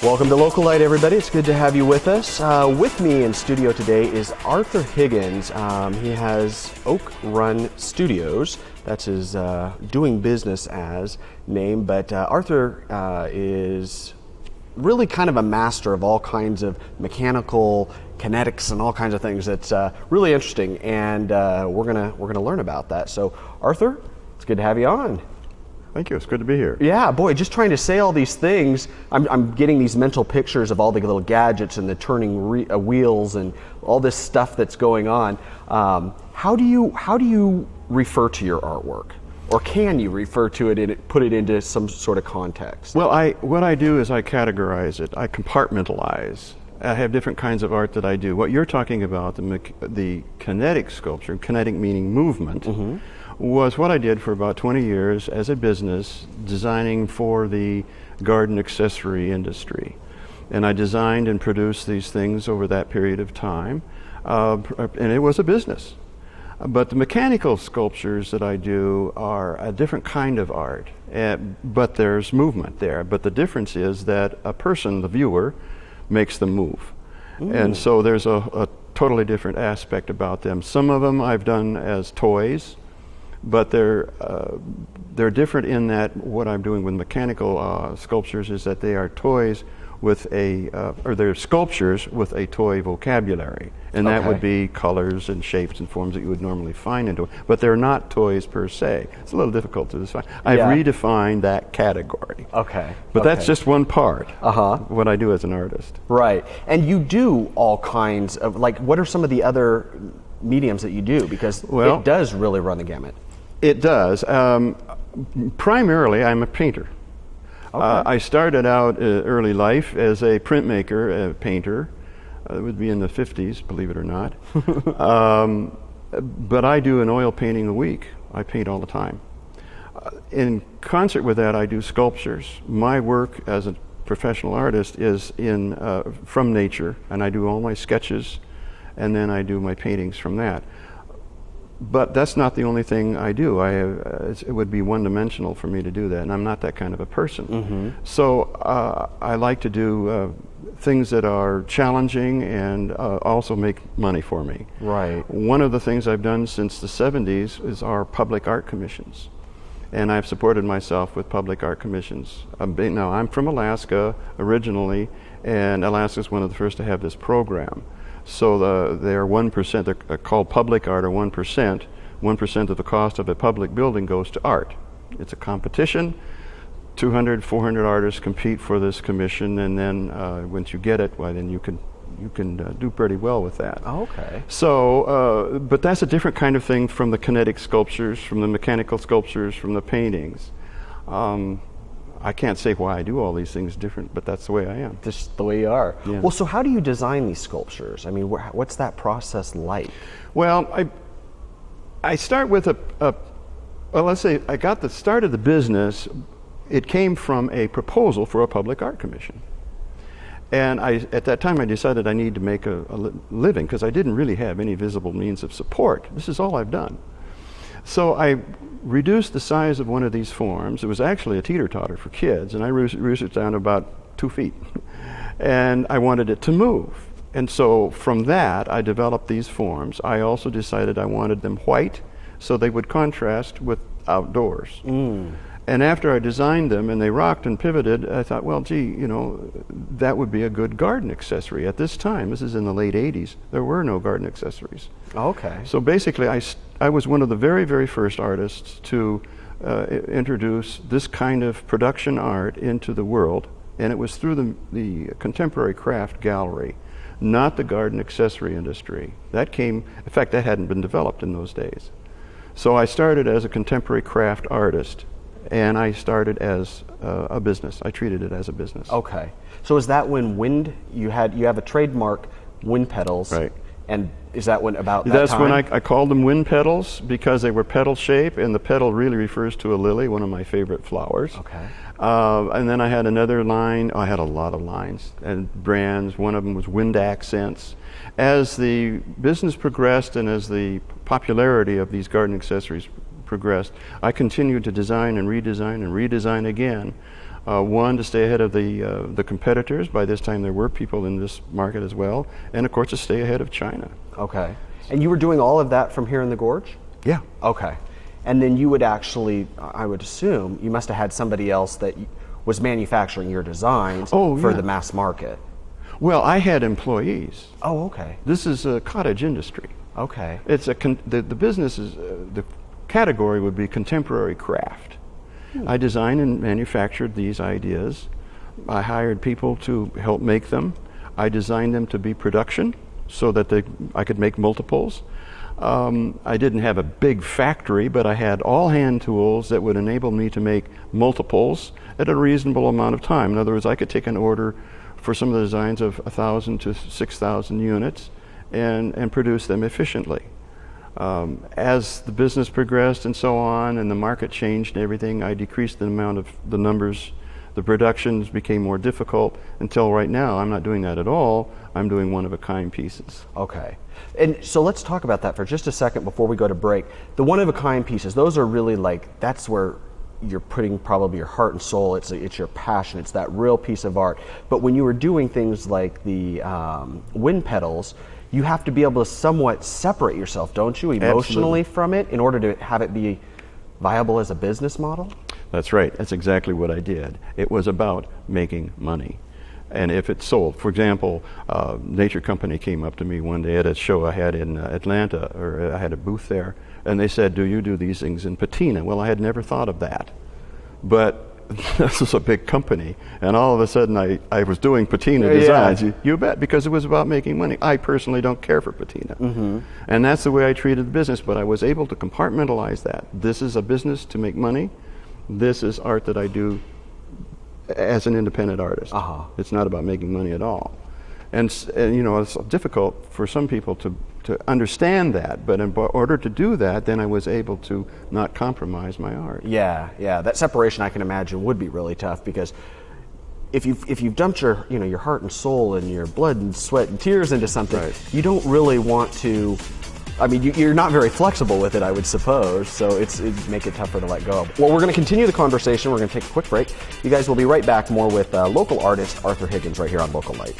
Welcome to Localite, everybody. It's good to have you with us. With me in studio today is Arthur Higgins. He has Oak Run Studios. That's his doing business as name. But Arthur is really kind of a master of all kinds of mechanical kinetics and all kinds of things. That's really interesting, and we're gonna learn about that. So, Arthur, it's good to have you on. Thank you. It's good to be here. Yeah, boy, just trying to say all these things, I'm getting these mental pictures of all the little gadgets and the turning wheels and all this stuff that's going on. How do you refer to your artwork, or can you refer to it and put it into some sort of context? Well, what I do is I categorize it. I compartmentalize. I have different kinds of art that I do. What you're talking about, the kinetic sculpture, kinetic meaning movement, was what I did for about 20 years as a business, designing for the garden accessory industry. And I designed and produced these things over that period of time, and it was a business. But the mechanical sculptures that I do are a different kind of art, but there's movement there. But the difference is that a person, the viewer, makes them move. And so there's a totally different aspect about them. Some of them I've done as toys, but they're different in that what I'm doing with mechanical sculptures is that they are toys with or they're sculptures with a toy vocabulary, and that would be colors and shapes and forms that you would normally find into it. But they're not toys per se. It's a little difficult to define. I've redefined that category. But that's just one part of what I do as an artist. Right, and you do all kinds of, like, what are some of the other mediums that you do? Because it does really run the gamut. It does. Primarily, I'm a painter. I started out early life as a printmaker, a painter. It would be in the 50s, believe it or not. But I do an oil painting a week. I paint all the time. In concert with that, I do sculptures. My work as a professional artist is from nature, and I do all my sketches, and then I do my paintings from that. But that's not the only thing I do. It would be one-dimensional for me to do that, and I'm not that kind of a person. So I like to do things that are challenging and also make money for me. Right. One of the things I've done since the 70s is our public art commissions. And I've supported myself with public art commissions. Now, I'm from Alaska originally, and Alaska is one of the first to have this program. So they are 1%, they're called public art, or 1%. 1% of the cost of a public building goes to art. It's a competition. 200, 400 artists compete for this commission, and then once you get it, well, then you can do pretty well with that. So, but that's a different kind of thing from the kinetic sculptures, from the mechanical sculptures, from the paintings. I can't say why I do all these things different, but that's the way I am. Just the way you are. Yeah. Well, so how do you design these sculptures? I mean, what's that process like? Well, I start with well, let's say I got the start of the business. It came from a proposal for a public art commission. And at that time, I decided I need to make a living because I didn't really have any visible means of support. This is all I've done. So I reduced the size of one of these forms. It was actually a teeter-totter for kids, and I reduced it down to about 2 feet. And I wanted it to move. And so from that, I developed these forms. I also decided I wanted them white so they would contrast with outdoors. And after I designed them and they rocked and pivoted, I thought, well, gee, that would be a good garden accessory. At this time, this is in the late 80s, there were no garden accessories. So basically, I was one of the very, very first artists to introduce this kind of production art into the world, and it was through the contemporary craft gallery, not the garden accessory industry. That came, in fact, that hadn't been developed in those days. So I started as a contemporary craft artist, and I started as a business. I treated it as a business. So is that when you have a trademark, wind petals? Right. And is that when about that That's time? when I called them wind petals because they were petal shape, and the petal really refers to a lily, one of my favorite flowers. And then I had another line. I had a lot of lines and brands. One of them was Wind Accents. As the business progressed and as the popularity of these garden accessories progressed, I continued to design and redesign again One, to stay ahead of the competitors. By this time there were people in this market as well. And of course to stay ahead of China. Okay. And you were doing all of that from here in the gorge? Yeah. Okay. And then you would actually, I would assume, you must have had somebody else that was manufacturing your designs for the mass market. Well, I had employees. Oh, okay. This is a cottage industry. Okay. It's the business is, the category would be contemporary craft. I designed and manufactured these ideas. I hired people to help make them. I designed them to be production so that I could make multiples. I didn't have a big factory, but I had all hand tools that would enable me to make multiples at a reasonable amount of time. In other words, I could take an order for some of the designs of 1,000 to 6,000 units and produce them efficiently. As the business progressed and so on, and the market changed and everything, I decreased the amount of the numbers. The productions became more difficult until right now I'm not doing that at all. I'm doing one-of-a-kind pieces. Okay. And so let's talk about that for just a second before we go to break. The one-of-a-kind pieces, those are really like, that's where you're putting probably your heart and soul. It's your passion. It's that real piece of art. But when you were doing things like the wind pedals, you have to be able to somewhat separate yourself, don't you, emotionally from it in order to have it be viable as a business model? That's right. That's exactly what I did. It was about making money. And if it sold, for example, Nature Company came up to me one day at a show I had in Atlanta, or I had a booth there, and they said, "Do you do these things in patina?" Well, I had never thought of that. But this was a big company, and all of a sudden I was doing patina designs. You bet, because it was about making money. I personally don't care for patina. And that's the way I treated the business, but I was able to compartmentalize that. This is a business to make money. This is art that I do as an independent artist. It's not about making money at all. And you know, it's difficult for some people to understand that, but in order to do that, then I was able to not compromise my art. Yeah, that separation I can imagine would be really tough, because if you've dumped your your heart and soul and your blood and sweat and tears into something, you don't really want to. I mean, you're not very flexible with it, I would suppose, so it'd make it tougher to let go. Well, we're going to continue the conversation. We're going to take a quick break. You guys will be right back more with local artist Arthur Higgins right here on Localite.